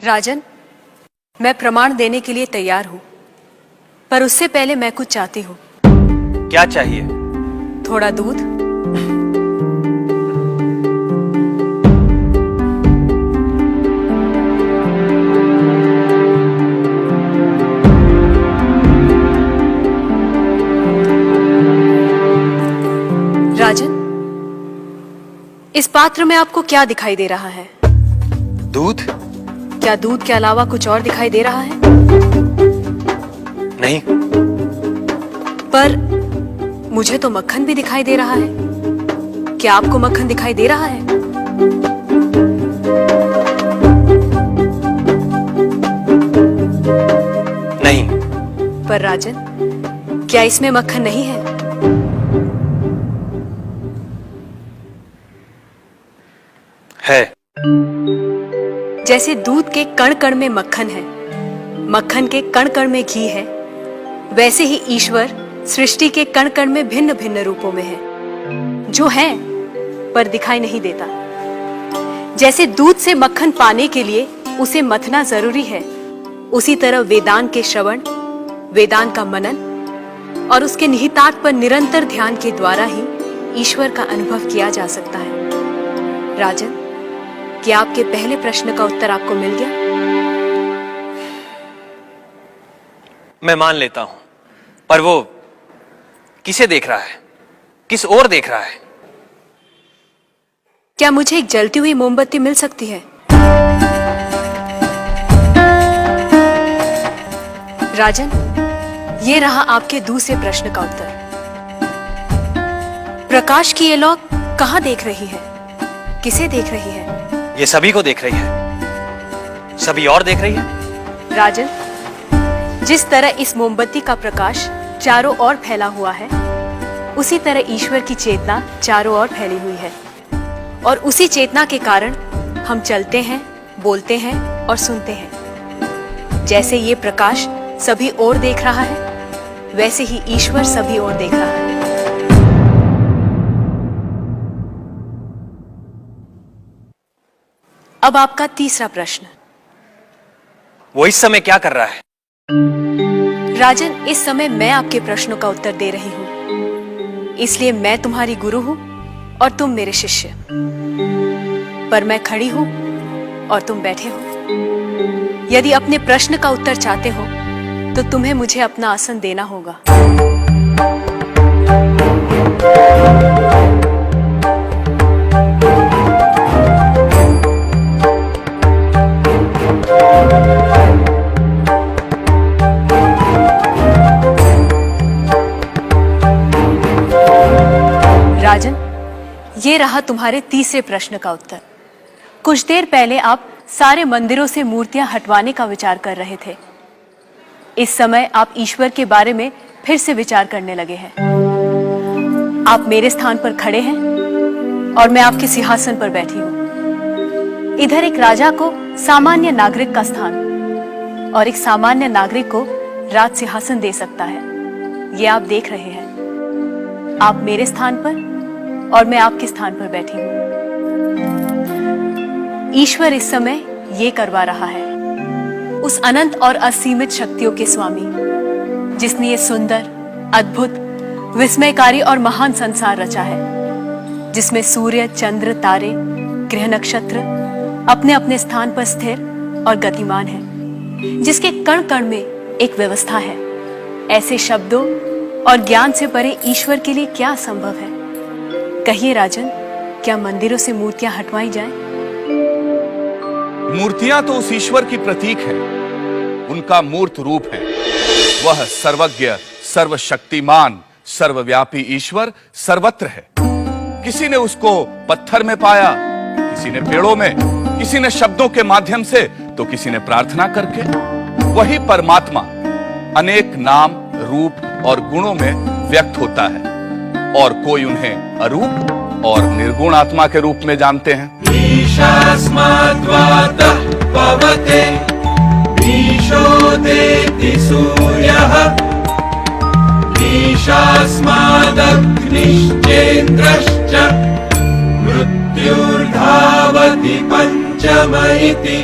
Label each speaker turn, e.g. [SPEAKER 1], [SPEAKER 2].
[SPEAKER 1] राजन, मैं प्रमाण देने के लिए तैयार हूं, पर उससे पहले मैं कुछ चाहती हूं।
[SPEAKER 2] क्या चाहिए?
[SPEAKER 1] थोड़ा दूध। राजन, इस पात्र में आपको क्या दिखाई दे रहा है?
[SPEAKER 2] दूध?
[SPEAKER 1] क्या दूध के अलावा कुछ और दिखाई दे रहा है?
[SPEAKER 2] नहीं।
[SPEAKER 1] पर मुझे तो मक्खन भी दिखाई दे रहा है। क्या आपको मक्खन दिखाई दे रहा है?
[SPEAKER 2] नहीं।
[SPEAKER 1] पर राजन, क्या इसमें मक्खन नहीं है?
[SPEAKER 2] है।
[SPEAKER 1] जैसे दूध के कण कण में मक्खन है, मक्खन के कण कण में घी है, वैसे ही ईश्वर सृष्टि के कण कण में भिन्न भिन्न रूपों में है, जो है पर दिखाई नहीं देता। जैसे दूध से मक्खन पाने के लिए उसे मथना जरूरी है, उसी तरह वेदांत के श्रवण, वेदांत का मनन और उसके निहितार्थ पर निरंतर ध्यान के द्वारा ही ईश्वर का अनुभव किया जा सकता है। राजन, क्या आपके पहले प्रश्न का उत्तर आपको मिल गया?
[SPEAKER 2] मैं मान लेता हूं, पर वो किसे देख रहा है? किस ओर देख रहा है?
[SPEAKER 1] क्या मुझे एक जलती हुई मोमबत्ती मिल सकती है? राजन, ये रहा आपके दूसरे प्रश्न का उत्तर। प्रकाश की ये लौ कहां देख रही है? किसे देख रही है?
[SPEAKER 2] ये सभी को देख रही है। सभी और देख रही है।
[SPEAKER 1] राजन, जिस तरह इस मोमबत्ती का प्रकाश चारों ओर फैला हुआ है, उसी तरह ईश्वर की चेतना चारों ओर फैली हुई है, और उसी चेतना के कारण हम चलते हैं, बोलते हैं और सुनते हैं। जैसे ये प्रकाश सभी ओर देख रहा है, वैसे ही ईश्वर सभी ओर देख रहा है। अब आपका तीसरा प्रश्न।
[SPEAKER 2] वो इस समय क्या कर रहा है?
[SPEAKER 1] राजन, इस समय मैं आपके प्रश्नों का उत्तर दे रही हूं, इसलिए मैं तुम्हारी गुरु हूं और तुम मेरे शिष्य। पर मैं खड़ी हूं और तुम बैठे हो। यदि अपने प्रश्न का उत्तर चाहते हो तो तुम्हें मुझे अपना आसन देना होगा। राजन, ये रहा तुम्हारे तीसरे प्रश्न का उत्तर। कुछ देर पहले आप सारे मंदिरों से मूर्तियां हटवाने का विचार कर रहे थे। इस समय आप ईश्वर के बारे में फिर से विचार करने लगे हैं। आप मेरे स्थान पर खड़े हैं और मैं आपके सिंहासन पर बैठी हूं। इधर एक राजा को सामान्य नागरिक का स्थान और एक सामान्य नागरिक को राज सिंहासन दे सकता है, ये आप देख रहे हैं। आप मेरे स्थान पर और मैं आपके स्थान पर बैठी हूं। ईश्वर इस समय ये करवा रहा है। उस अनंत और असीमित शक्तियों के स्वामी, जिसने ये सुंदर, अद्भुत, विस्मयकारी और महान संसार रचा है, जिसमें सूर्य, चंद्र, तारे, ग्रह, नक्षत्र अपने अपने स्थान पर स्थिर और गतिमान है, जिसके कण कण में एक व्यवस्था है। ऐसे शब्दों और ज्ञान से परे ईश्वर के लिए क्या संभव है? कहिए राजन, क्या मंदिरों से मूर्तियां हटवाई जाएं?
[SPEAKER 3] मूर्तियां तो उस ईश्वर की प्रतीक है, उनका मूर्त रूप है। वह सर्वज्ञ, सर्वशक्तिमान, सर्वव्यापी ईश्वर सर्वत्र है। किसी ने उसको पत्थर में पाया, किसी ने पेड़ों में, किसी ने शब्दों के माध्यम से, तो किसी ने प्रार्थना करके। वही परमात्मा अनेक नाम, रूप और गुणों में व्यक्त होता है, और कोई उन्हें अरूप और निर्गुण आत्मा के रूप में जानते हैं। ईशास्माद्वातः पवते ईशोदेति सूर्यः ईशास्मादग्निश्चेन्द्रश्च मृत्युर्धावति पंचम इति